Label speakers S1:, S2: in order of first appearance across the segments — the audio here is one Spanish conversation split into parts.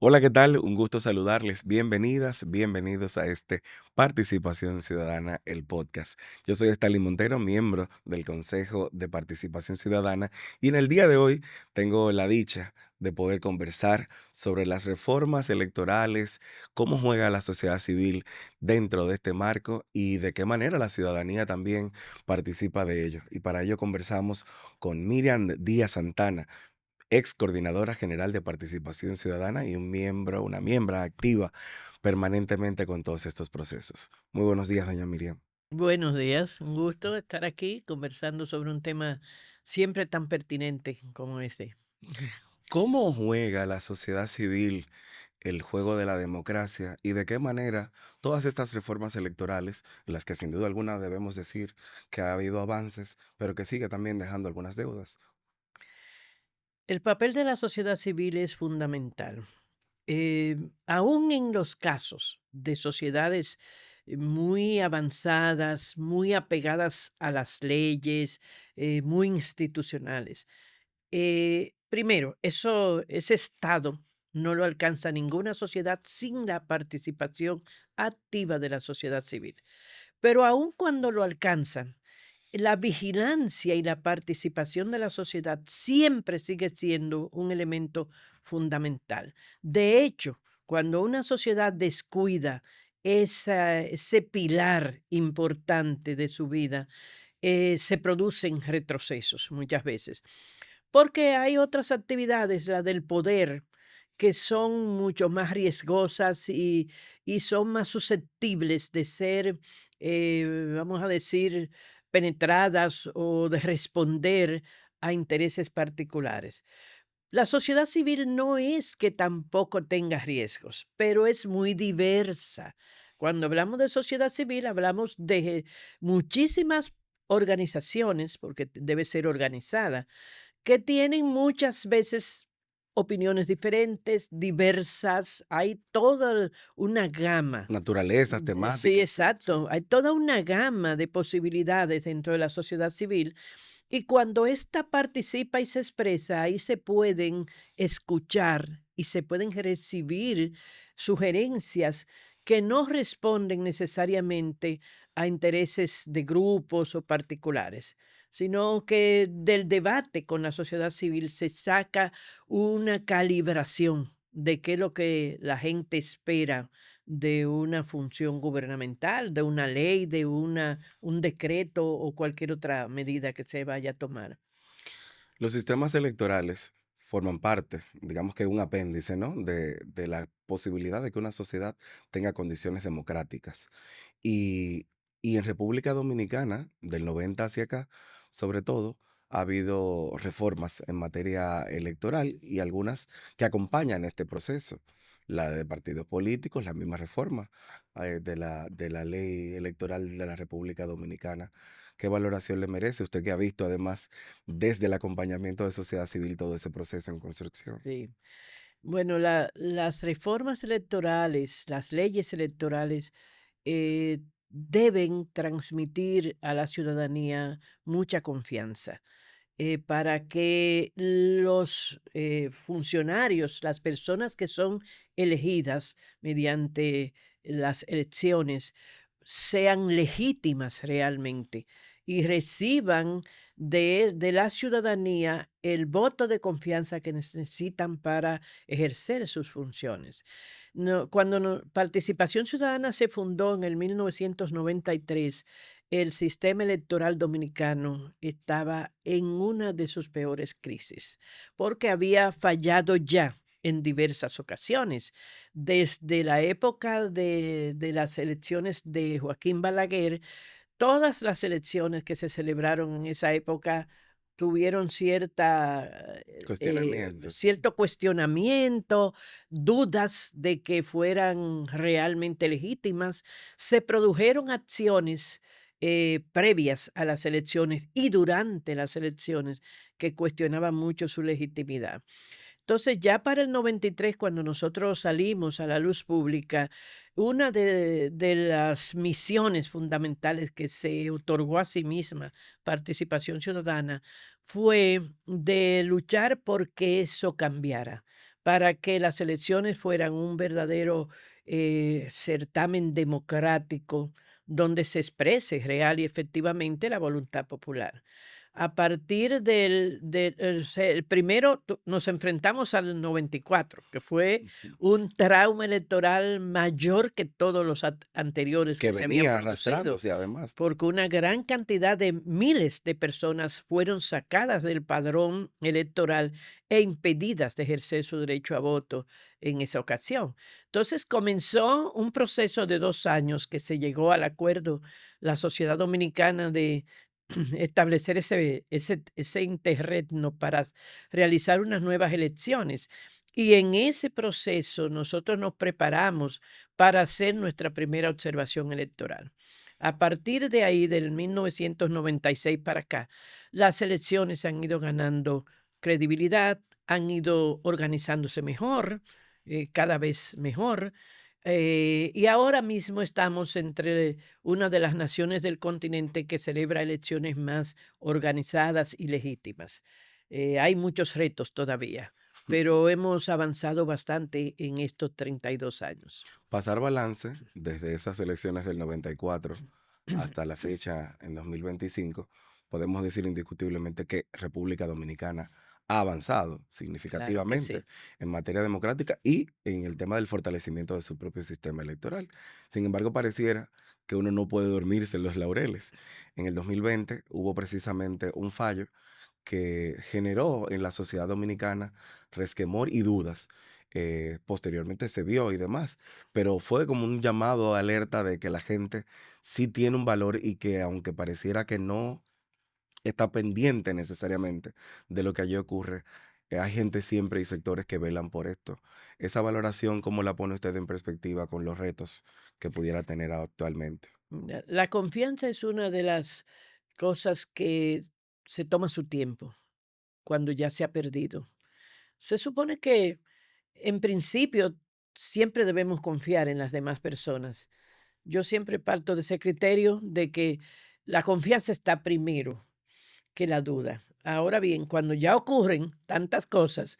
S1: Hola, ¿qué tal? Un gusto saludarles. Bienvenidas, bienvenidos a este Participación Ciudadana, el podcast. Yo soy Stalin Montero, miembro del Consejo de Participación Ciudadana, y en el día de hoy tengo la dicha de poder conversar sobre las reformas electorales, cómo juega la sociedad civil dentro de este marco y de qué manera la ciudadanía también participa de ello. Y para ello conversamos con Miriam Díaz Santana, ex coordinadora general de participación ciudadana y una miembro activa permanentemente con todos estos procesos. Muy buenos días, doña Miriam.
S2: Buenos días, un gusto estar aquí conversando sobre un tema siempre tan pertinente como este.
S1: ¿Cómo juega la sociedad civil el juego de la democracia y de qué manera todas estas reformas electorales, en las que sin duda alguna debemos decir que ha habido avances, pero que sigue también dejando algunas deudas?
S2: El papel de la sociedad civil es fundamental. Aún en los casos de sociedades muy avanzadas, muy apegadas a las leyes, muy institucionales. Primero, ese estado no lo alcanza ninguna sociedad sin la participación activa de la sociedad civil. Pero aun cuando lo alcanzan, la vigilancia y la participación de la sociedad siempre sigue siendo un elemento fundamental. De hecho, cuando una sociedad descuida ese pilar importante de su vida, se producen retrocesos muchas veces. Porque hay otras actividades, la del poder, que son mucho más riesgosas y son más susceptibles de ser, vamos a decir, penetradas o de responder a intereses particulares. La sociedad civil no es que tampoco tenga riesgos, pero es muy diversa. Cuando hablamos de sociedad civil, hablamos de muchísimas organizaciones, porque debe ser organizada, que tienen muchas veces opiniones diferentes, diversas, hay toda una gama.
S1: Naturalezas,
S2: Sí,
S1: temáticas. Sí.
S2: exacto, hay toda una gama de posibilidades dentro de la sociedad civil y cuando ésta participa y se expresa, ahí se pueden escuchar y se pueden recibir sugerencias que no responden necesariamente a intereses de grupos o particulares, sino que del debate con la sociedad civil se saca una calibración de qué es lo que la gente espera de una función gubernamental, de una ley, de un decreto o cualquier otra medida que se vaya a tomar.
S1: Los sistemas electorales forman parte, digamos que un apéndice, ¿no? De la posibilidad de que una sociedad tenga condiciones democráticas. Y, y en República Dominicana, del 90 hacia acá, sobre todo, ha habido reformas en materia electoral y algunas que acompañan este proceso. La de partidos políticos, la misma reforma de la ley electoral de la República Dominicana. ¿Qué valoración le merece usted que ha visto además desde el acompañamiento de sociedad civil todo ese proceso en construcción?
S2: Sí. Bueno, las reformas electorales, las leyes electorales, deben transmitir a la ciudadanía mucha confianza. Para que los funcionarios, las personas que son elegidas mediante las elecciones, sean legítimas realmente y reciban de la ciudadanía el voto de confianza que necesitan para ejercer sus funciones. Participación Ciudadana se fundó en el 1993, el sistema electoral dominicano estaba en una de sus peores crisis, porque había fallado ya en diversas ocasiones. Desde la época de las elecciones de Joaquín Balaguer, todas las elecciones que se celebraron en esa época tuvieron
S1: Cuestionamientos.
S2: cierto cuestionamiento, dudas de que fueran realmente legítimas. Se produjeron acciones previas a las elecciones y durante las elecciones que cuestionaban mucho su legitimidad. Entonces, ya para el 93, cuando nosotros salimos a la luz pública, una de las misiones fundamentales que se otorgó a sí misma, Participación Ciudadana, fue de luchar por que eso cambiara, para que las elecciones fueran un verdadero certamen democrático donde se exprese real y efectivamente la voluntad popular. A partir el primero nos enfrentamos al 94, que fue
S1: Ujú.
S2: un trauma electoral mayor que todos los anteriores
S1: Que
S2: que se habían
S1: venía
S2: producido,
S1: arrastrándose además.
S2: porque una gran cantidad de miles de personas fueron sacadas del padrón electoral e impedidas de ejercer su derecho a voto en esa ocasión. Entonces comenzó un proceso de 2 años que se llegó al acuerdo la sociedad dominicana de establecer ese interregno para realizar unas nuevas elecciones. Y en ese proceso nosotros nos preparamos para hacer nuestra primera observación electoral. A partir de ahí, del 1996 para acá, las elecciones han ido ganando credibilidad, han ido organizándose mejor, cada vez mejor. Y ahora mismo estamos entre una de las naciones del continente que celebra elecciones más organizadas y legítimas. Hay muchos retos todavía, pero hemos avanzado bastante en estos 32 años.
S1: Pasar balance desde esas elecciones del 94 hasta la fecha en 2025, podemos decir indiscutiblemente que República Dominicana ha avanzado
S2: Claro que
S1: significativamente
S2: sí.
S1: en materia democrática y en el tema del fortalecimiento de su propio sistema electoral. Sin embargo, pareciera que uno no puede dormirse en los laureles. En el 2020 hubo precisamente un fallo que generó en la sociedad dominicana resquemor y dudas. Posteriormente se vio y demás, pero fue como un llamado a alerta de que la gente sí tiene un valor y que aunque pareciera que no está pendiente necesariamente de lo que allí ocurre, hay gente siempre y sectores que velan por esto. Esa valoración, ¿cómo la pone usted en perspectiva con los retos que pudiera tener actualmente?
S2: La confianza es una de las cosas que se toma su tiempo cuando ya se ha perdido. Se supone que en principio siempre debemos confiar en las demás personas. Yo siempre parto de ese criterio de que la confianza está primero que la duda. Ahora bien, cuando ya ocurren tantas cosas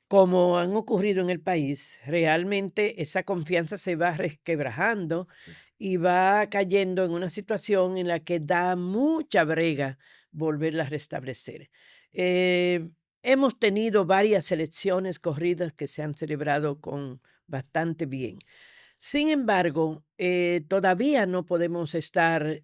S2: como han ocurrido en el país, realmente esa confianza se va resquebrajando
S1: Sí.
S2: y va cayendo en una situación en la que da mucha brega volverla a restablecer. Eh, Hemos tenido varias elecciones corridas que se han celebrado con bastante bien. Sin embargo, todavía no podemos estar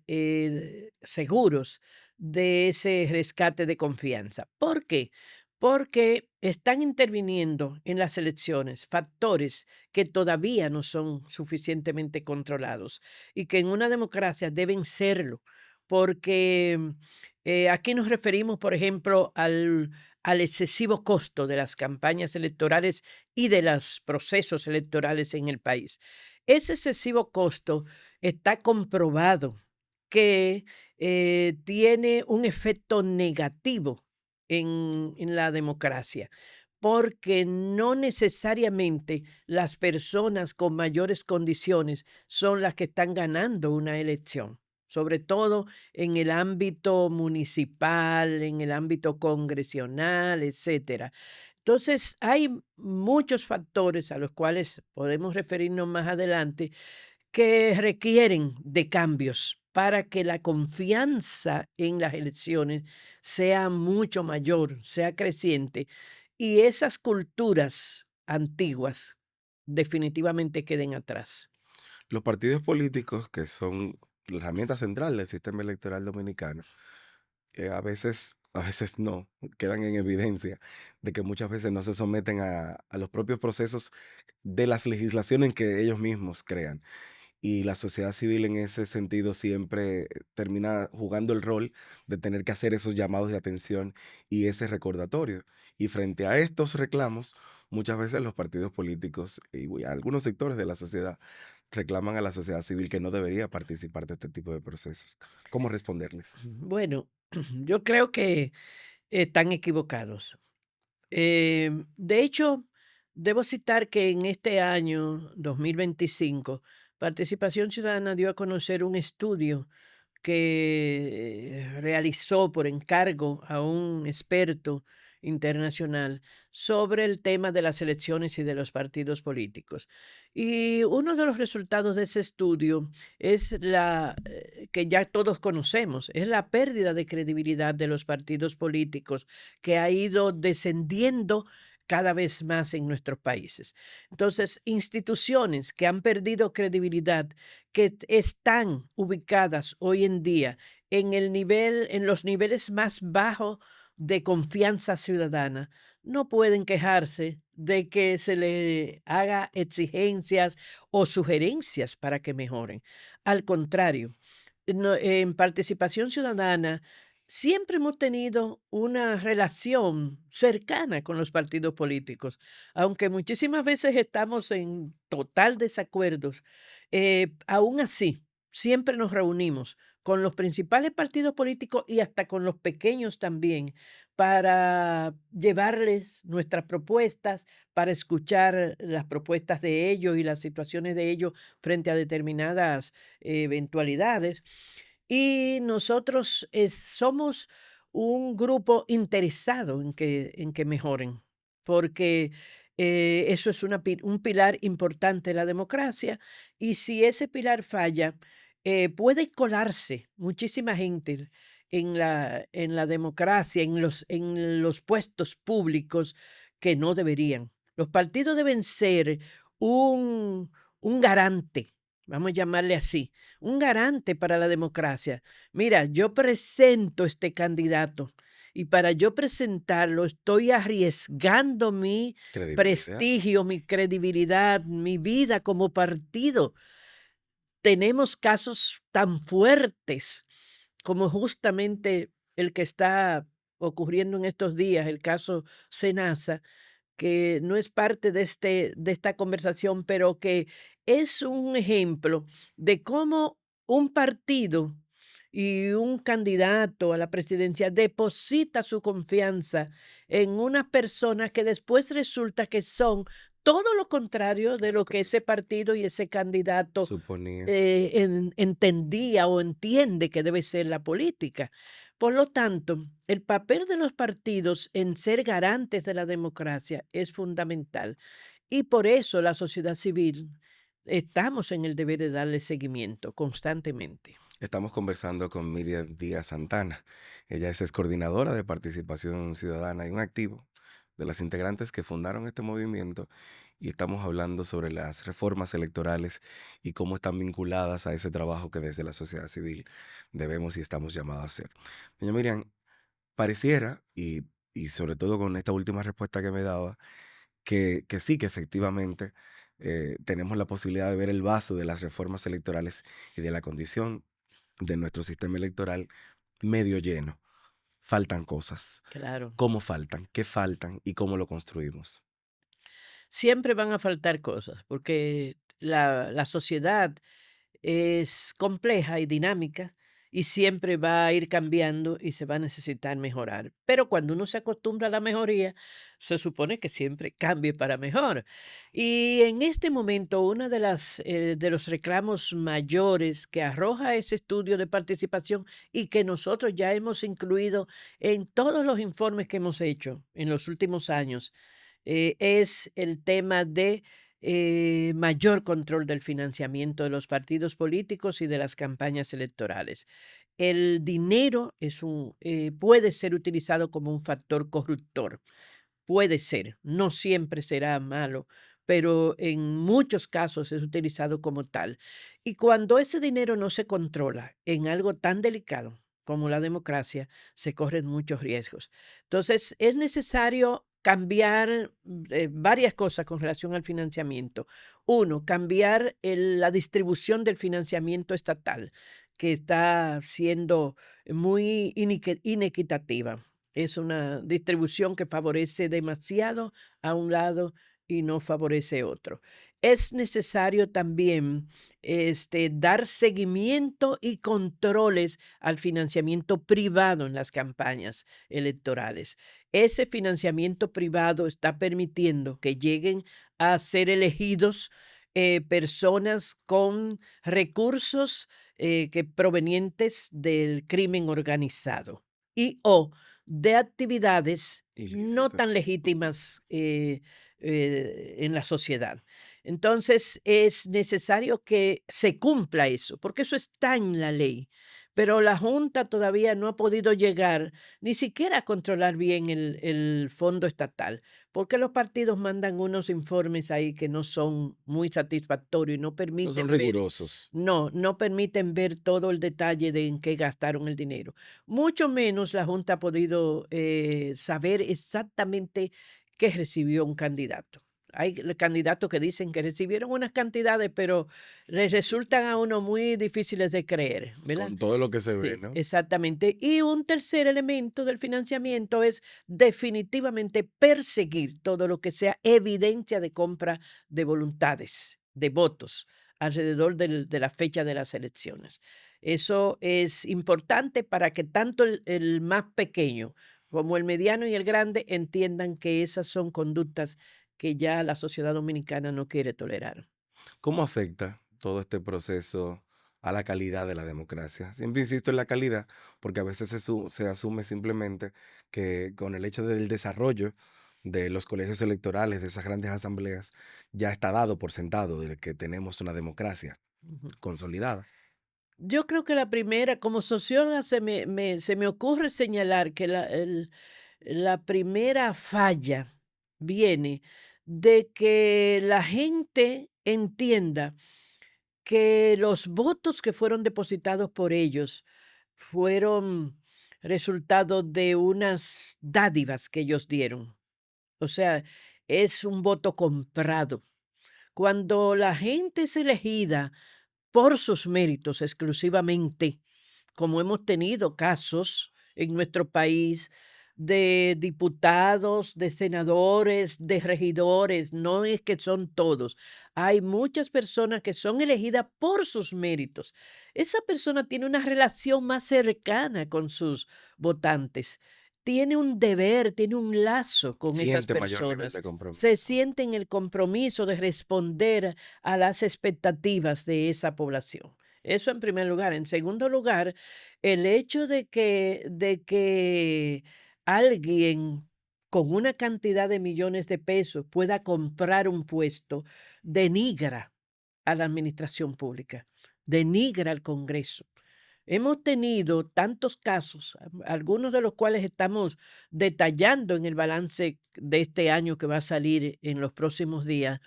S2: seguros de ese rescate de confianza. ¿Por qué? Porque están interviniendo en las elecciones factores que todavía no son suficientemente controlados y que en una democracia deben serlo, porque aquí nos referimos, por ejemplo, al excesivo costo de las campañas electorales y de los procesos electorales en el país. Ese excesivo costo está comprobado que tiene un efecto negativo en la democracia, porque no necesariamente las personas con mayores condiciones son las que están ganando una elección, sobre todo en el ámbito municipal, en el ámbito congresional, etcétera. Entonces, hay muchos factores a los cuales podemos referirnos más adelante que requieren de cambios para que la confianza en las elecciones sea mucho mayor, sea creciente y esas culturas antiguas definitivamente queden atrás.
S1: Los partidos políticos, que son la herramienta central del sistema electoral dominicano, a veces no, quedan en evidencia de que muchas veces no se someten a los propios procesos de las legislaciones que ellos mismos crean. Y la sociedad civil en ese sentido siempre termina jugando el rol de tener que hacer esos llamados de atención y ese recordatorio. Y frente a estos reclamos, muchas veces los partidos políticos y algunos sectores de la sociedad reclaman a la sociedad civil que no debería participar de este tipo de procesos. ¿Cómo responderles?
S2: Bueno, yo creo que están equivocados. De hecho, debo citar que en este año 2025, Participación Ciudadana dio a conocer un estudio que realizó por encargo a un experto internacional sobre el tema de las elecciones y de los partidos políticos. Y uno de los resultados de ese estudio es que ya todos conocemos, es la pérdida de credibilidad de los partidos políticos que ha ido descendiendo cada vez más en nuestros países. Entonces, instituciones que han perdido credibilidad, que están ubicadas hoy en día en los niveles más bajos de confianza ciudadana, no pueden quejarse de que se le haga exigencias o sugerencias para que mejoren. Al contrario, en participación ciudadana siempre hemos tenido una relación cercana con los partidos políticos, aunque muchísimas veces estamos en total desacuerdo. Aún así, siempre nos reunimos con los principales partidos políticos y hasta con los pequeños también, para llevarles nuestras propuestas, para escuchar las propuestas de ellos y las situaciones de ellos frente a determinadas eventualidades. Y nosotros somos un grupo interesado en que mejoren, porque eso es un pilar importante de la democracia, y si ese pilar falla, puede colarse muchísima gente en la democracia, en los puestos públicos que no deberían. Los partidos deben ser un garante, vamos a llamarle así, un garante para la democracia. Mira, yo presento este candidato y para yo presentarlo estoy arriesgando mi
S1: Credibilidad.
S2: prestigio, mi credibilidad, mi vida como partido. Tenemos casos tan fuertes como justamente el que está ocurriendo en estos días, el caso Senasa, que no es parte de esta conversación, pero que es un ejemplo de cómo un partido y un candidato a la presidencia deposita su confianza en unas personas que después resulta que son todo lo contrario de lo que ese partido y ese candidato
S1: Suponía.
S2: entendía o entiende que debe ser la política. Por lo tanto, el papel de los partidos en ser garantes de la democracia es fundamental, y por eso la sociedad civil estamos en el deber de darle seguimiento constantemente.
S1: Estamos conversando con Miriam Díaz Santana. Ella es coordinadora de participación ciudadana y un activo de las integrantes que fundaron este movimiento, y estamos hablando sobre las reformas electorales y cómo están vinculadas a ese trabajo que desde la sociedad civil debemos y estamos llamados a hacer. Doña Miriam, pareciera, y sobre todo con esta última respuesta que me daba, que sí, que efectivamente tenemos la posibilidad de ver el vaso de las reformas electorales y de la condición de nuestro sistema electoral medio lleno. Faltan cosas.
S2: Claro.
S1: ¿Cómo faltan? ¿Qué faltan? ¿Y cómo lo construimos?
S2: Siempre van a faltar cosas, porque la sociedad es compleja y dinámica y siempre va a ir cambiando y se va a necesitar mejorar. Pero cuando uno se acostumbra a la mejoría, se supone que siempre cambie para mejor. Y en este momento, una de los reclamos mayores que arroja ese estudio de participación y que nosotros ya hemos incluido en todos los informes que hemos hecho en los últimos años, es el tema de mayor control del financiamiento de los partidos políticos y de las campañas electorales. El dinero puede ser utilizado como un factor corruptor, puede ser, no siempre será malo, pero en muchos casos es utilizado como tal. Y cuando ese dinero no se controla en algo tan delicado como la democracia, se corren muchos riesgos. Entonces, es necesario cambiar varias cosas con relación al financiamiento. Uno, cambiar la distribución del financiamiento estatal, que está siendo muy inequitativa. Es una distribución que favorece demasiado a un lado y no favorece otro. Es necesario también dar seguimiento y controles al financiamiento privado en las campañas electorales. Ese financiamiento privado está permitiendo que lleguen a ser elegidos personas con recursos que provenientes del crimen organizado y o de actividades no
S1: Ilícitas.
S2: tan legítimas en la sociedad. Entonces es necesario que se cumpla eso, porque eso está en la ley. Pero la Junta todavía no ha podido llegar ni siquiera a controlar bien el fondo estatal, porque los partidos mandan unos informes ahí que no son muy satisfactorios y no
S1: No son
S2: permiten ver,
S1: rigurosos.
S2: no permiten ver todo el detalle de en qué gastaron el dinero. Mucho menos la Junta ha podido saber exactamente qué recibió un candidato. Hay candidatos que dicen que recibieron unas cantidades, pero les resultan a uno muy difíciles de creer, ¿verdad?
S1: Con todo lo que se ve,
S2: Sí,
S1: ¿no?
S2: exactamente. Y un tercer elemento del financiamiento es definitivamente perseguir todo lo que sea evidencia de compra de voluntades, de votos, alrededor de la fecha de las elecciones. Eso es importante para que tanto el más pequeño como el mediano y el grande entiendan que esas son conductas que ya la sociedad dominicana no quiere tolerar.
S1: ¿Cómo afecta todo este proceso a la calidad de la democracia? Siempre insisto en la calidad, porque a veces se asume simplemente que con el hecho del desarrollo de los colegios electorales, de esas grandes asambleas, ya está dado por sentado de que tenemos una democracia
S2: Ujú.
S1: consolidada.
S2: Yo creo que la primera, como socióloga, se me ocurre señalar que la primera falla viene de que la gente entienda que los votos que fueron depositados por ellos fueron resultado de unas dádivas que ellos dieron. O sea, es un voto comprado. Cuando la gente es elegida por sus méritos exclusivamente, como hemos tenido casos en nuestro país de diputados, de senadores, de regidores, no es que son todos. Hay muchas personas que son elegidas por sus méritos. Esa persona tiene una relación más cercana con sus votantes. Tiene un deber, tiene un lazo con esas
S1: Siente mayor nivel
S2: personas.
S1: de
S2: Se
S1: compromiso.
S2: siente en el compromiso de responder a las expectativas de esa población. Eso en primer lugar. En segundo lugar, el hecho de que alguien con una cantidad de millones de pesos pueda comprar un puesto denigra a la administración pública, denigra al Congreso. Hemos tenido tantos casos, algunos de los cuales estamos detallando en el balance de este año que va a salir en los próximos días.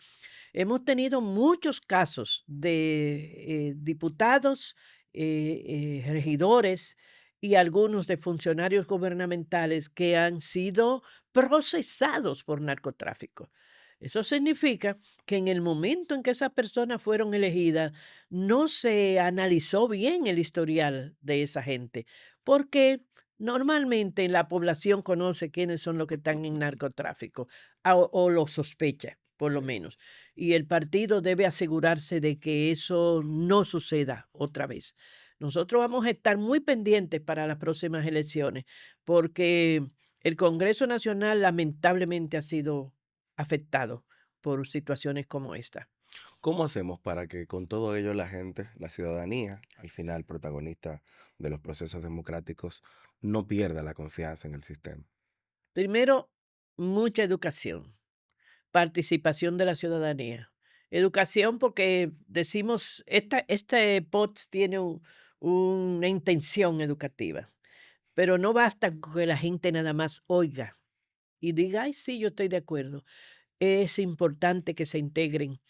S2: Hemos tenido muchos casos de diputados, regidores y algunos de funcionarios gubernamentales que han sido procesados por narcotráfico. Eso significa que en el momento en que esas personas fueron elegidas, no se analizó bien el historial de esa gente, porque normalmente la población conoce quiénes son los que están en narcotráfico, o lo sospecha, por lo
S1: Sí.
S2: menos, y el partido debe asegurarse de que eso no suceda otra vez. Nosotros vamos a estar muy pendientes para las próximas elecciones, porque el Congreso Nacional lamentablemente ha sido afectado por situaciones como esta.
S1: ¿Cómo hacemos para que con todo ello la gente, la ciudadanía, al final protagonista de los procesos democráticos, no pierda la confianza en el sistema?
S2: Primero, mucha educación, participación de la ciudadanía. Educación porque decimos, este POTS tiene una intención educativa, pero no basta con que la gente nada más oiga y diga, ay, sí, yo estoy de acuerdo. Es importante que se integren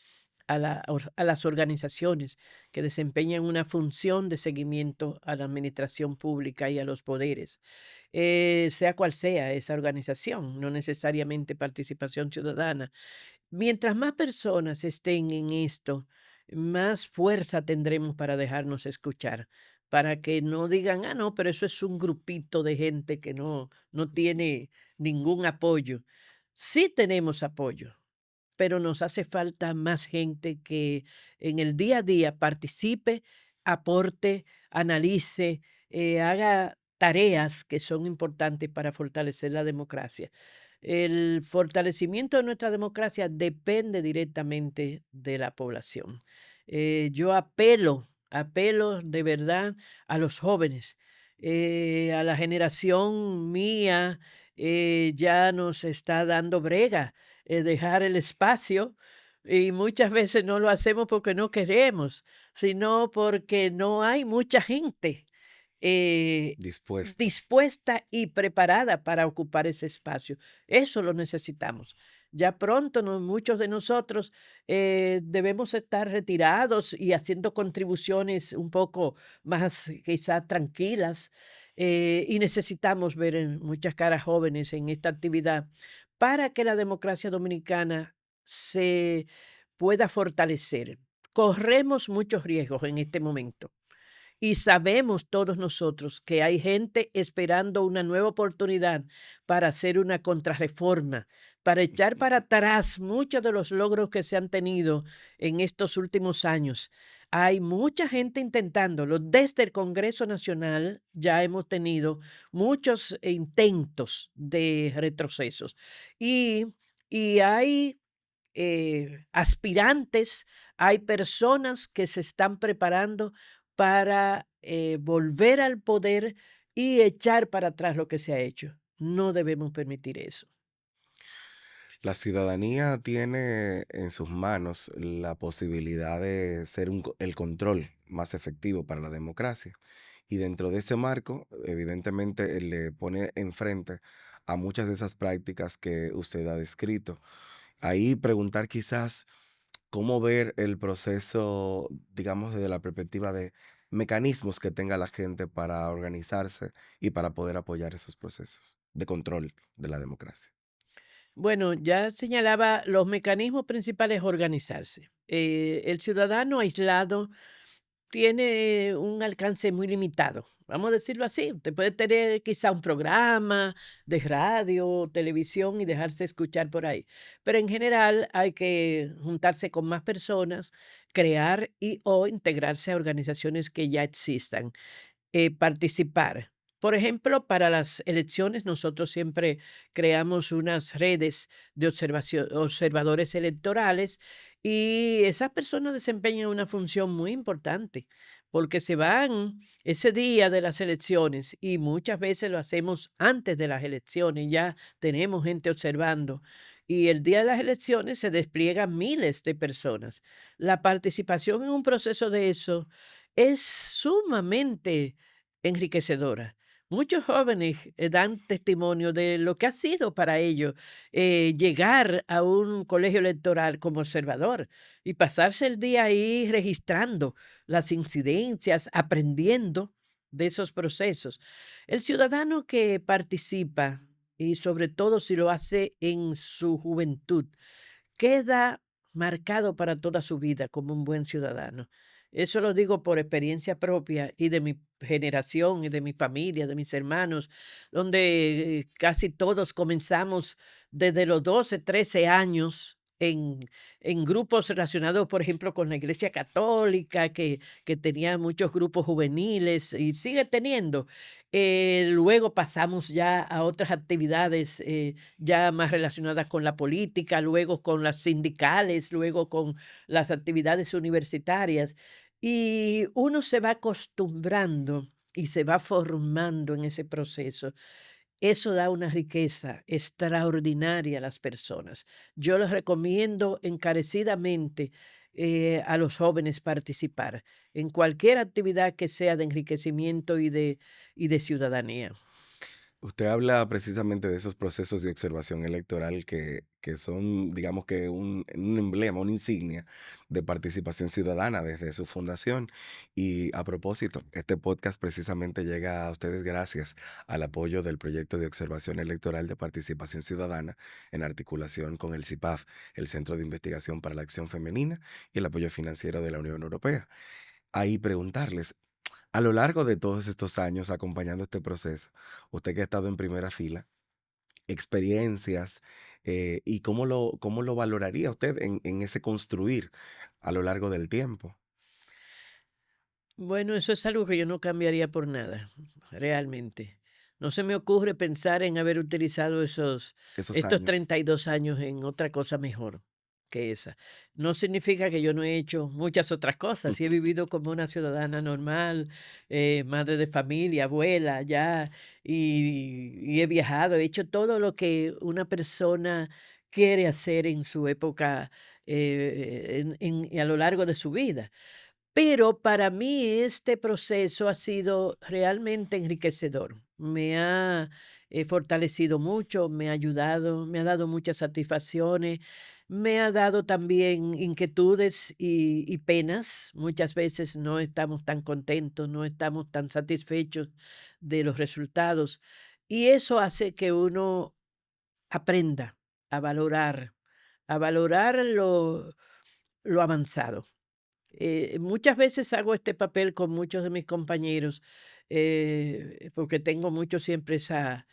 S2: a las organizaciones que desempeñan una función de seguimiento a la administración pública y a los poderes, sea cual sea esa organización, no necesariamente participación ciudadana. Mientras más personas estén en esto, más fuerza tendremos para dejarnos escuchar, para que no digan, ah, no, pero eso es un grupito de gente que no tiene ningún apoyo. Sí tenemos apoyo, pero nos hace falta más gente que en el día a día participe, aporte, analice, haga tareas que son importantes para fortalecer la democracia. El fortalecimiento de nuestra democracia depende directamente de la población. Yo apelo de verdad a los jóvenes A la generación mía ya nos está dando brega dejar el espacio y muchas veces no lo hacemos porque no queremos, sino porque no hay mucha gente eh,
S1: Dispuesta.
S2: dispuesta y preparada para ocupar ese espacio. Eso lo necesitamos. Ya pronto muchos de nosotros debemos estar retirados y haciendo contribuciones un poco más quizás tranquilas y necesitamos ver muchas caras jóvenes en esta actividad para que la democracia dominicana se pueda fortalecer. Corremos muchos riesgos en este momento y sabemos todos nosotros que hay gente esperando una nueva oportunidad para hacer una contrarreforma, para echar para atrás muchos de los logros que se han tenido en estos últimos años. Hay mucha gente intentándolo. Desde el Congreso Nacional ya hemos tenido muchos intentos de retrocesos y, y hay aspirantes, hay personas que se están preparando para volver al poder y echar para atrás lo que se ha hecho. No debemos permitir eso.
S1: La ciudadanía tiene en sus manos la posibilidad de ser el control más efectivo para la democracia. Y dentro de ese marco, evidentemente, le pone enfrente a muchas de esas prácticas que usted ha descrito. Ahí preguntar quizás cómo ver el proceso, digamos, desde la perspectiva de mecanismos que tenga la gente para organizarse y para poder apoyar esos procesos de control de la democracia.
S2: Bueno, ya señalaba, los mecanismos principales es organizarse. El ciudadano aislado tiene un alcance muy limitado, vamos a decirlo así. Usted puede tener quizá un programa de radio, televisión y dejarse escuchar por ahí, pero en general hay que juntarse con más personas, crear y o integrarse a organizaciones que ya existan participar. Por ejemplo, para las elecciones nosotros siempre creamos unas redes de observadores electorales y esas personas desempeñan una función muy importante porque se van ese día de las elecciones y muchas veces lo hacemos antes de las elecciones, ya tenemos gente observando y el día de las elecciones se despliegan miles de personas. La participación en un proceso de eso es sumamente enriquecedora. Muchos jóvenes dan testimonio de lo que ha sido para ellos llegar a un colegio electoral como observador y pasarse el día ahí registrando las incidencias, aprendiendo de esos procesos. El ciudadano que participa, y sobre todo si lo hace en su juventud, queda marcado para toda su vida como un buen ciudadano. Eso lo digo por experiencia propia y de mi generación y de mi familia, de mis hermanos, donde casi todos comenzamos desde los 12, 13 años en grupos relacionados, por ejemplo, con la Iglesia Católica, que tenía muchos grupos juveniles y sigue teniendo. Luego pasamos ya a otras actividades ya más relacionadas con la política, luego con las sindicales, luego con las actividades universitarias. Y uno se va acostumbrando y se va formando en ese proceso. Eso da una riqueza extraordinaria a las personas. Yo les recomiendo encarecidamente a los jóvenes participar en cualquier actividad que sea de enriquecimiento y de ciudadanía.
S1: Usted habla precisamente de esos procesos de observación electoral que son, digamos que un emblema, una insignia de participación ciudadana desde su fundación. Y a propósito, este podcast precisamente llega a ustedes gracias al apoyo del proyecto de observación electoral de participación ciudadana en articulación con el CIPAF, el Centro de Investigación para la Acción Femenina, y el apoyo financiero de la Unión Europea. Ahí preguntarles, a lo largo de todos estos años acompañando este proceso, usted que ha estado en primera fila, experiencias, y cómo lo valoraría usted en ese construir a lo largo del tiempo,
S2: Bueno, eso es algo que yo no cambiaría por nada, realmente. No se me ocurre pensar en haber utilizado
S1: esos
S2: estos
S1: años?
S2: 32 años en otra cosa mejor. que esa. No significa que yo no he hecho muchas otras cosas, y he vivido como una ciudadana normal, madre de familia, abuela, ya, y he viajado, he hecho todo lo que una persona quiere hacer en su época, a lo largo de su vida. Pero para mí este proceso ha sido realmente enriquecedor. Me ha fortalecido mucho, me ha ayudado, me ha dado muchas satisfacciones, me ha dado también inquietudes y penas. Muchas veces no estamos tan contentos, no estamos tan satisfechos de los resultados. Y eso hace que uno aprenda a valorar lo avanzado. Muchas veces hago este papel con muchos de mis compañeros, porque tengo mucho siempre esa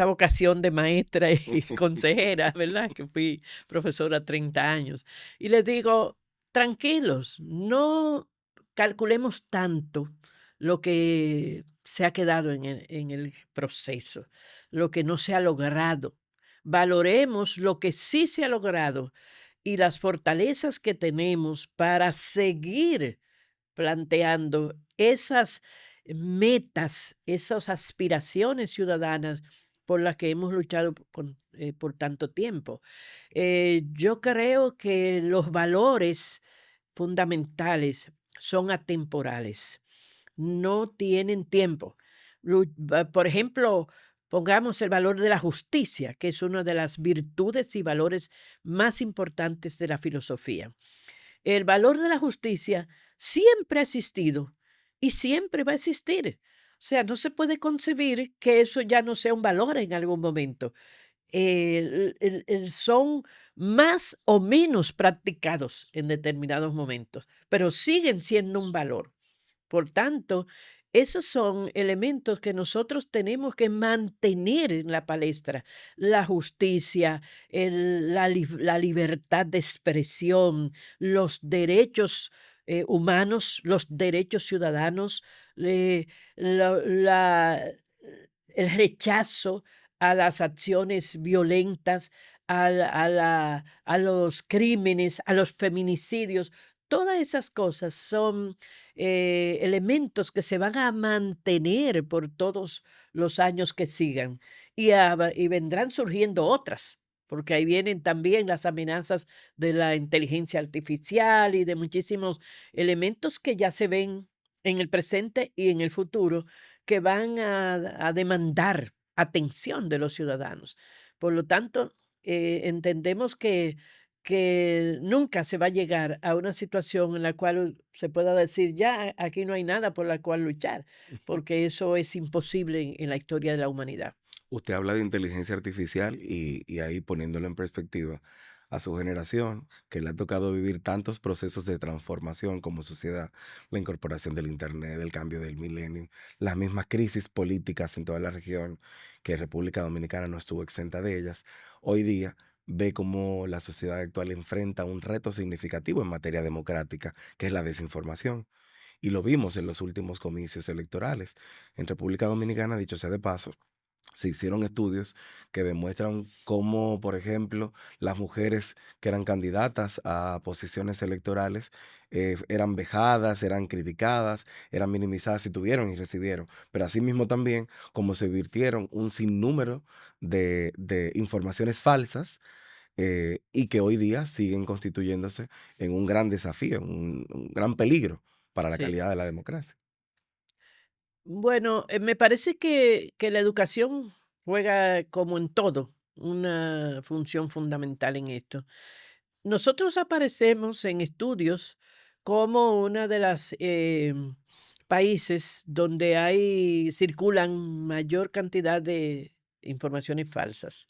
S2: vocación de maestra y consejera, ¿verdad? Que fui profesora 30 años. Y les digo, tranquilos, no calculemos tanto lo que se ha quedado en el proceso, lo que no se ha logrado. Valoremos lo que sí se ha logrado y las fortalezas que tenemos para seguir planteando esas metas, esas aspiraciones ciudadanas por las que hemos luchado por tanto tiempo. Yo creo que los valores fundamentales son atemporales, no tienen tiempo. Por ejemplo, pongamos el valor de la justicia, que es una de las virtudes y valores más importantes de la filosofía. El valor de la justicia siempre ha existido y siempre va a existir. O sea, no se puede concebir que eso ya no sea un valor en algún momento. Son más o menos practicados en determinados momentos, pero siguen siendo un valor. Por tanto, esos son elementos que nosotros tenemos que mantener en la palestra. La justicia, la libertad de expresión, los derechos humanos, los derechos ciudadanos, eh, la- la- el rechazo a las acciones violentas, a los crímenes, a los feminicidios. Todas esas cosas son elementos que se van a mantener por todos los años que sigan y vendrán surgiendo otras, porque ahí vienen también las amenazas de la inteligencia artificial y de muchísimos elementos que ya se ven en el presente y en el futuro que van a demandar atención de los ciudadanos. Por lo tanto, entendemos que nunca se va a llegar a una situación en la cual se pueda decir, ya aquí no hay nada por la cual luchar, porque eso es imposible en la historia de la humanidad.
S1: Usted habla de inteligencia artificial y ahí poniéndolo en perspectiva a su generación, que le ha tocado vivir tantos procesos de transformación como sociedad, la incorporación del Internet, el cambio del milenio, las mismas crisis políticas en toda la región, que República Dominicana no estuvo exenta de ellas, hoy día ve cómo la sociedad actual enfrenta un reto significativo en materia democrática, que es la desinformación. Y lo vimos en los últimos comicios electorales. En República Dominicana, dicho sea de paso, se hicieron estudios que demuestran cómo, por ejemplo, las mujeres que eran candidatas a posiciones electorales eran vejadas, eran criticadas, eran minimizadas y tuvieron y recibieron. Pero asimismo también como se virtieron un sinnúmero de informaciones falsas y que hoy día siguen constituyéndose en un gran desafío, un gran peligro para la
S2: Sí.
S1: calidad de la democracia.
S2: Bueno, me parece que la educación juega, como en todo, una función fundamental en esto. Nosotros aparecemos en estudios como una de las países donde circulan mayor cantidad de informaciones falsas.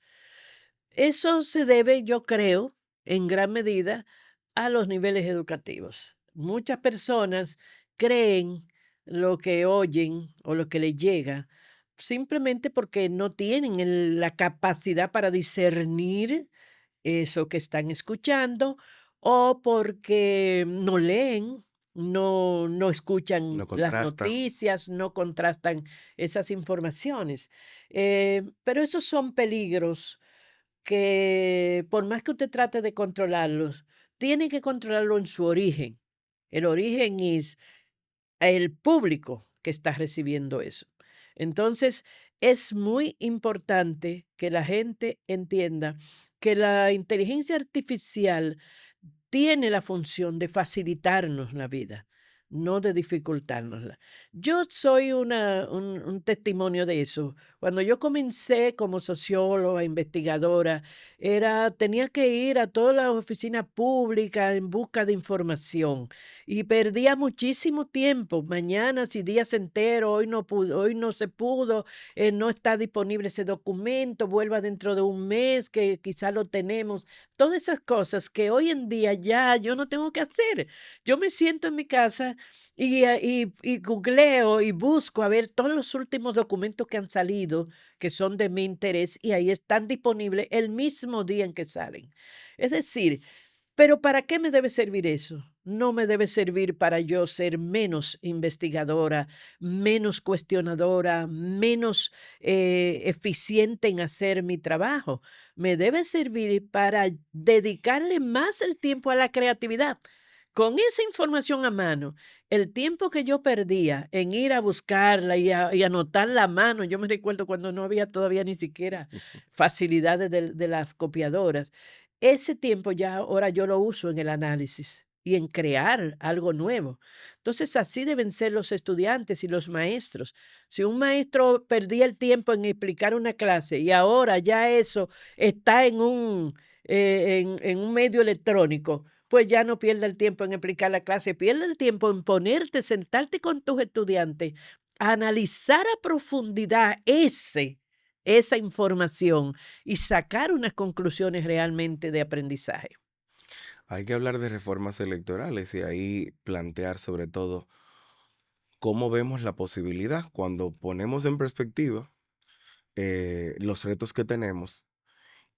S2: Eso se debe, yo creo, en gran medida a los niveles educativos. Muchas personas creen lo que oyen o lo que les llega simplemente porque no tienen la capacidad para discernir eso que están escuchando o porque no leen, no escuchan
S1: No
S2: las
S1: contrasta.
S2: noticias, no contrastan esas informaciones. Pero esos son peligros que por más que usted trate de controlarlos, tiene que controlarlo en su origen. El origen es el público que está recibiendo eso. Entonces, es muy importante que la gente entienda que la inteligencia artificial tiene la función de facilitarnos la vida, no de dificultárnosla. Yo soy un testimonio de eso. Cuando yo comencé como socióloga, investigadora, tenía que ir a todas las oficinas públicas en busca de información y perdía muchísimo tiempo, mañanas y días enteros, hoy no pudo, hoy no se pudo, no está disponible ese documento, vuelva dentro de un mes que quizá lo tenemos. Todas esas cosas que hoy en día ya yo no tengo que hacer. Yo me siento en mi casa y googleo y busco a ver todos los últimos documentos que han salido, que son de mi interés, y ahí están disponibles el mismo día en que salen. Es decir, pero ¿para qué me debe servir eso? No me debe servir para yo ser menos investigadora, menos cuestionadora, menos eficiente en hacer mi trabajo. Me debe servir para dedicarle más el tiempo a la creatividad. Con esa información a mano, el tiempo que yo perdía en ir a buscarla y anotarla a mano, yo me recuerdo cuando no había todavía ni siquiera facilidades de las copiadoras. Ese tiempo ya ahora yo lo uso en el análisis y en crear algo nuevo. Entonces, así deben ser los estudiantes y los maestros. Si un maestro perdía el tiempo en explicar una clase y ahora ya eso está en un medio electrónico, pues ya no pierde el tiempo en explicar la clase, pierde el tiempo en ponerte, sentarte con tus estudiantes, a analizar a profundidad esa información y sacar unas conclusiones realmente de aprendizaje.
S1: Hay que hablar de reformas electorales y ahí plantear sobre todo cómo vemos la posibilidad cuando ponemos en perspectiva los retos que tenemos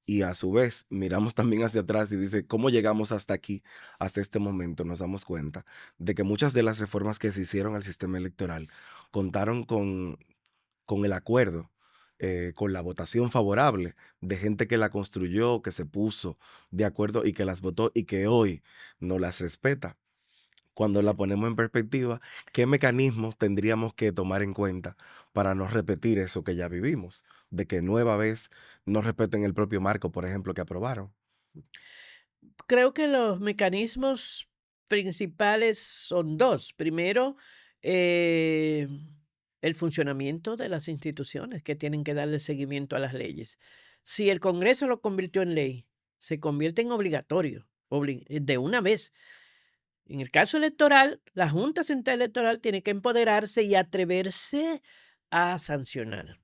S1: y a su vez miramos también hacia atrás y dice cómo llegamos hasta aquí, hasta este momento, nos damos cuenta de que muchas de las reformas que se hicieron al sistema electoral contaron con el acuerdo, con la votación favorable de gente que la construyó, que se puso de acuerdo y que las votó y que hoy no las respeta. Cuando la ponemos en perspectiva, ¿qué mecanismos tendríamos que tomar en cuenta para no repetir eso que ya vivimos? De que nueva vez no respeten el propio marco, por ejemplo, que aprobaron.
S2: Creo que los mecanismos principales son 2. Primero, eh, el funcionamiento de las instituciones que tienen que darle seguimiento a las leyes. Si el Congreso lo convirtió en ley, se convierte en obligatorio, de una vez. En el caso electoral, la Junta Central Electoral tiene que empoderarse y atreverse a sancionar.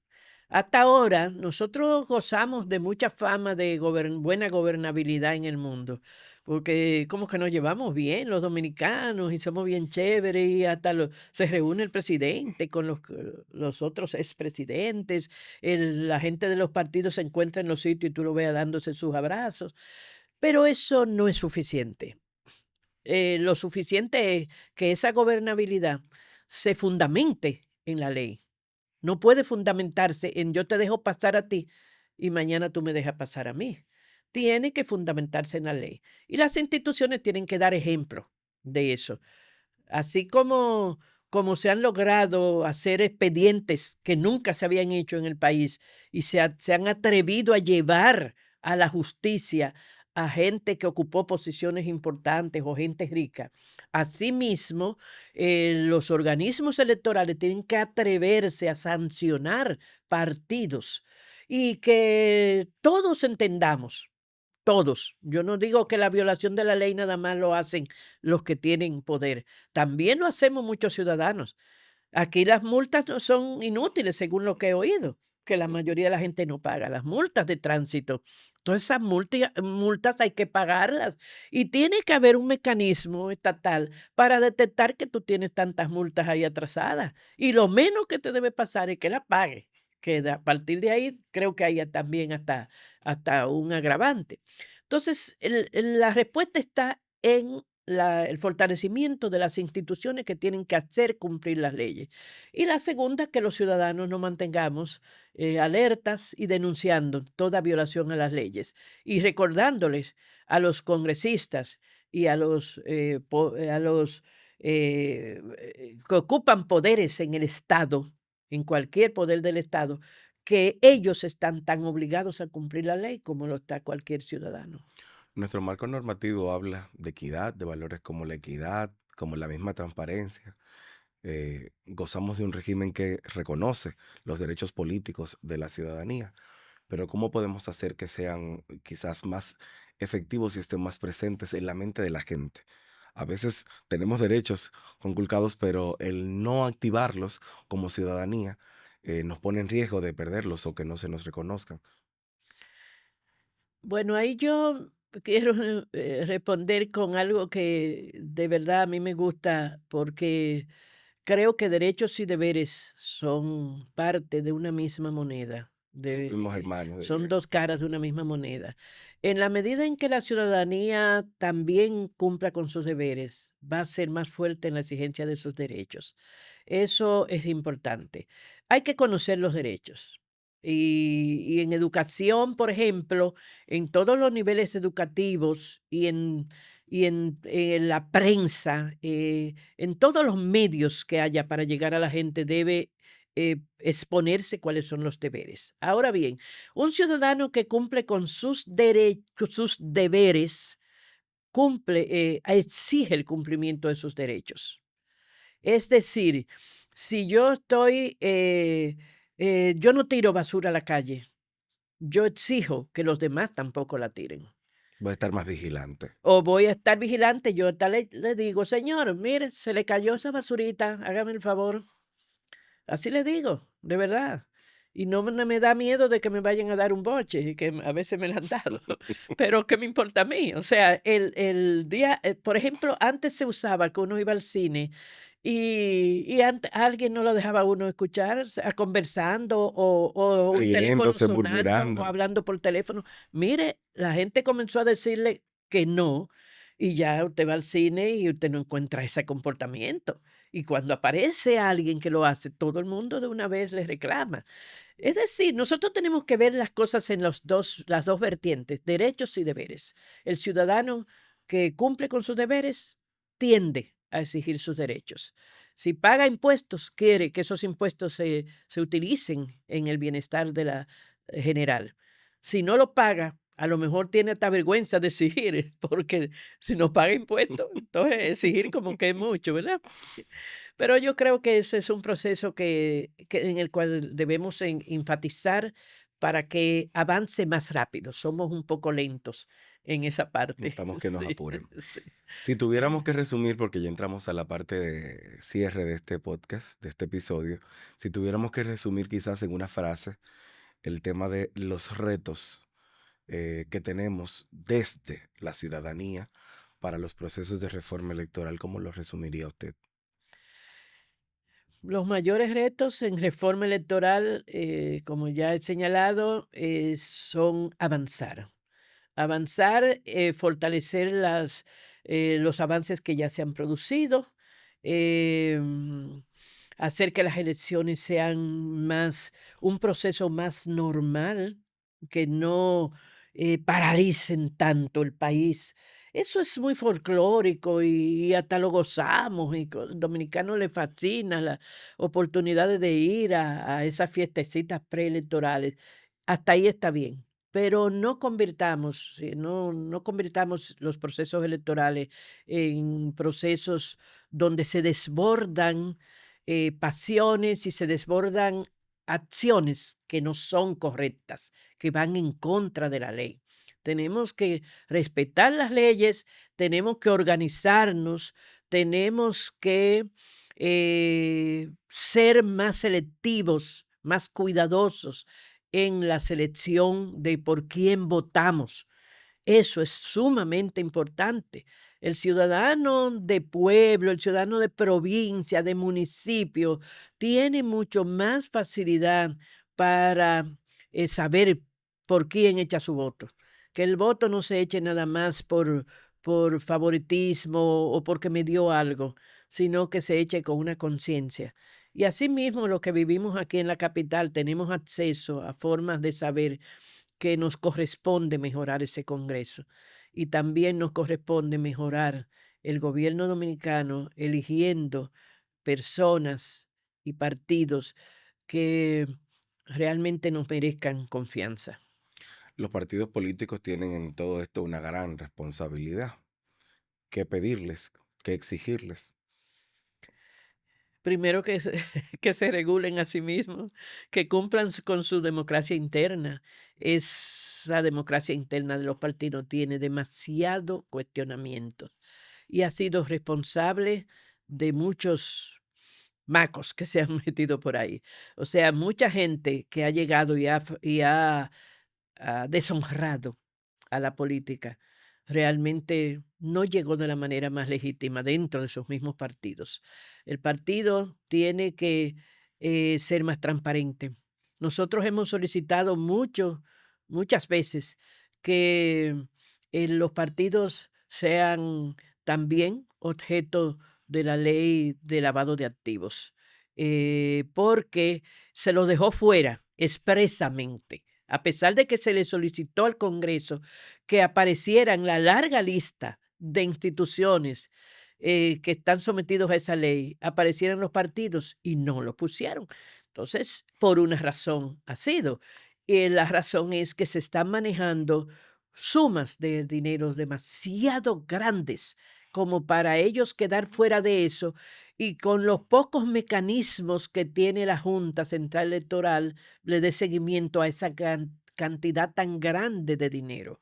S2: Hasta ahora, nosotros gozamos de mucha fama de buena gobernabilidad en el mundo, porque como que nos llevamos bien los dominicanos y somos bien chéveres y hasta se reúne el presidente con los otros expresidentes, la gente de los partidos se encuentra en los sitios y tú lo veas dándose sus abrazos, pero eso no es suficiente. Lo suficiente es que esa gobernabilidad se fundamente en la ley. No puede fundamentarse en yo te dejo pasar a ti y mañana tú me dejas pasar a mí. Tiene que fundamentarse en la ley. Y las instituciones tienen que dar ejemplo de eso. Así como se han logrado hacer expedientes que nunca se habían hecho en el país y se han atrevido a llevar a la justicia a gente que ocupó posiciones importantes o gente rica. Asimismo, los organismos electorales tienen que atreverse a sancionar partidos y que todos entendamos. Todos. Yo no digo que la violación de la ley nada más lo hacen los que tienen poder. También lo hacemos muchos ciudadanos. Aquí las multas no son inútiles, según lo que he oído, que la mayoría de la gente no paga las multas de tránsito. Todas esas multas hay que pagarlas y tiene que haber un mecanismo estatal para detectar que tú tienes tantas multas ahí atrasadas y lo menos que te debe pasar es que la pagues, que a partir de ahí creo que haya también hasta un agravante. Entonces, la respuesta está en el fortalecimiento de las instituciones que tienen que hacer cumplir las leyes. Y la segunda, que los ciudadanos nos mantengamos alertas y denunciando toda violación a las leyes y recordándoles a los congresistas y a los que ocupan poderes en el Estado, en cualquier poder del Estado, que ellos están tan obligados a cumplir la ley como lo está cualquier ciudadano.
S1: Nuestro marco normativo habla de equidad, de valores como la equidad, como la misma transparencia. Gozamos de un régimen que reconoce los derechos políticos de la ciudadanía, pero ¿cómo podemos hacer que sean quizás más efectivos y estén más presentes en la mente de la gente? A veces tenemos derechos conculcados, pero el no activarlos como ciudadanía nos pone en riesgo de perderlos o que no se nos reconozcan.
S2: Bueno, ahí yo quiero responder con algo que de verdad a mí me gusta porque creo que derechos y deberes son parte de una misma moneda,
S1: Son primos hermanos.
S2: son dos caras de una misma moneda. En la medida en que la ciudadanía también cumpla con sus deberes, va a ser más fuerte en la exigencia de sus derechos. Eso es importante. Hay que conocer los derechos. Y en educación, por ejemplo, en todos los niveles educativos y en la prensa, en todos los medios que haya para llegar a la gente debe exponerse cuáles son los deberes. Ahora bien, un ciudadano que cumple con sus derechos, sus deberes, exige el cumplimiento de sus derechos. Es decir, si yo yo no tiro basura a la calle, yo exijo que los demás tampoco la tiren.
S1: Voy a estar más vigilante.
S2: O voy a estar vigilante, yo hasta le digo: "Señor, mire, se le cayó esa basurita, hágame el favor". Así le digo, de verdad. Y no me da miedo de que me vayan a dar un boche, y que a veces me lo han dado, pero ¿qué me importa a mí? O sea, el día por ejemplo, antes se usaba que uno iba al cine y ante alguien no lo dejaba a uno escuchar, conversando o un teléfono
S1: Riéndose,
S2: sonando o
S1: murmurando.
S2: hablando por teléfono. Mire, la gente comenzó a decirle que no, y ya usted va al cine y usted no encuentra ese comportamiento. Y cuando aparece alguien que lo hace, todo el mundo de una vez le reclama. Es decir, nosotros tenemos que ver las cosas en las dos vertientes, derechos y deberes. El ciudadano que cumple con sus deberes tiende a exigir sus derechos. Si paga impuestos, quiere que esos impuestos se utilicen en el bienestar de la general. Si no lo paga, a lo mejor tiene hasta vergüenza de exigir, porque si no paga impuestos, entonces exigir como que es mucho, ¿verdad? Pero yo creo que ese es un proceso que en el cual debemos enfatizar para que avance más rápido. Somos un poco lentos en esa parte.
S1: Necesitamos que nos
S2: Sí,
S1: apuren.
S2: sí.
S1: Si tuviéramos que resumir, porque ya entramos a la parte de cierre de este podcast, de este episodio, si tuviéramos que resumir quizás en una frase el tema de los retos que tenemos desde la ciudadanía para los procesos de reforma electoral, ¿cómo lo resumiría usted?
S2: Los mayores retos en reforma electoral, como ya he señalado, son avanzar. Avanzar, fortalecer los avances que ya se han producido, em, hacer que las elecciones sean un proceso más normal, que no paralicen tanto el país. Eso es muy folclórico y hasta lo gozamos, y al dominicano le fascina la oportunidades de ir a esas fiestecitas preelectorales. Hasta ahí está bien. Pero no convirtamos los procesos electorales en procesos donde se desbordan, pasiones y se desbordan acciones que no son correctas, que van en contra de la ley. Tenemos que respetar las leyes, tenemos que organizarnos, tenemos que, ser más selectivos, más cuidadosos en la selección de por quién votamos. Eso es sumamente importante. El ciudadano de pueblo, el ciudadano de provincia, de municipio, tiene mucho más facilidad para saber por quién echa su voto. Que el voto no se eche nada más por favoritismo o porque me dio algo, sino que se eche con una conciencia. Y asimismo, los que vivimos aquí en la capital tenemos acceso a formas de saber que nos corresponde mejorar ese Congreso y también nos corresponde mejorar el gobierno dominicano eligiendo personas y partidos que realmente nos merezcan confianza.
S1: Los partidos políticos tienen en todo esto una gran responsabilidad. ¿Qué pedirles? ¿Qué exigirles?
S2: Primero que se que se regulen a sí mismos, que cumplan con su democracia interna. Esa democracia interna de los partidos tiene demasiado cuestionamiento y ha sido responsable de muchos macos que se han metido por ahí. O sea, mucha gente que ha llegado y ha deshonrado a la política, realmente no llegó de la manera más legítima dentro de sus mismos partidos. El partido tiene que ser más transparente. Nosotros hemos solicitado muchas veces que los partidos sean también objeto de la ley de lavado de activos, porque se lo dejó fuera expresamente a pesar de que se le solicitó al Congreso que apareciera en la larga lista de instituciones que están sometidos a esa ley, aparecieran los partidos y no lo pusieron. Entonces, por una razón ha sido. Y la razón es que se están manejando sumas de dinero demasiado grandes como para ellos quedar fuera de eso y con los pocos mecanismos que tiene la Junta Central Electoral le dé seguimiento a esa cantidad tan grande de dinero.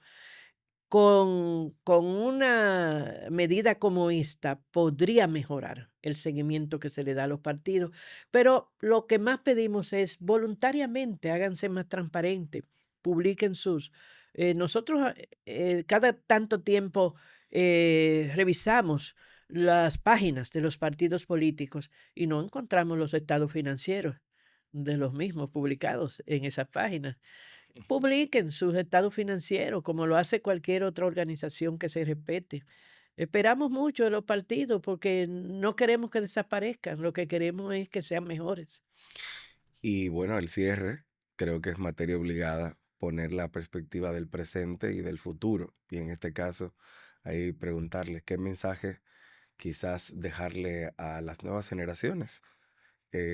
S2: Con una medida como esta podría mejorar el seguimiento que se le da a los partidos, pero lo que más pedimos es voluntariamente háganse más transparentes, publiquen sus nosotros, cada tanto tiempo, revisamos las páginas de los partidos políticos y no encontramos los estados financieros de los mismos publicados en esas páginas. Publiquen sus estados financieros, como lo hace cualquier otra organización que se respete. Esperamos mucho de los partidos porque no queremos que desaparezcan, lo que queremos es que sean mejores.
S1: Y bueno, el cierre creo que es materia obligada poner la perspectiva del presente y del futuro. Y en este caso, ahí preguntarles qué mensaje quizás dejarle a las nuevas generaciones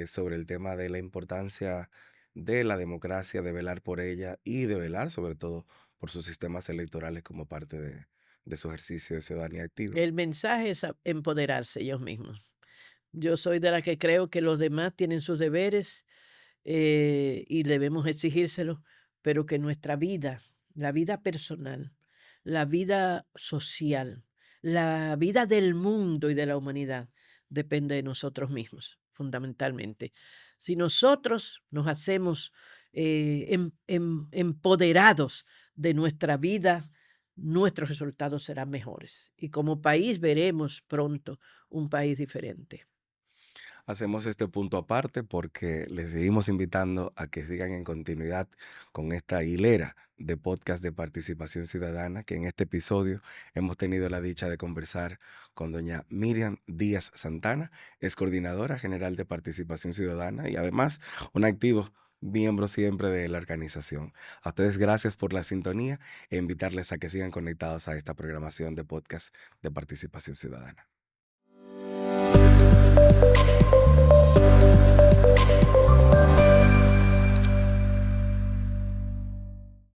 S1: sobre el tema de la importancia de la democracia, de velar por ella y de velar sobre todo por sus sistemas electorales como parte de su ejercicio de ciudadanía activa.
S2: El mensaje es empoderarse ellos mismos. Yo soy de la que creo que los demás tienen sus deberes y debemos exigírselo, pero que nuestra vida, la vida personal, la vida social, la vida del mundo y de la humanidad, depende de nosotros mismos, fundamentalmente. Si nosotros nos hacemos empoderados de nuestra vida, nuestros resultados serán mejores. Y como país veremos pronto un país diferente.
S1: Hacemos este punto aparte porque les seguimos invitando a que sigan en continuidad con esta hilera de podcast de participación ciudadana, que en este episodio hemos tenido la dicha de conversar con doña Miriam Díaz Santana, es coordinadora general de participación ciudadana y además un activo miembro siempre de la organización. A ustedes gracias por la sintonía e invitarles a que sigan conectados a esta programación de podcast de participación ciudadana.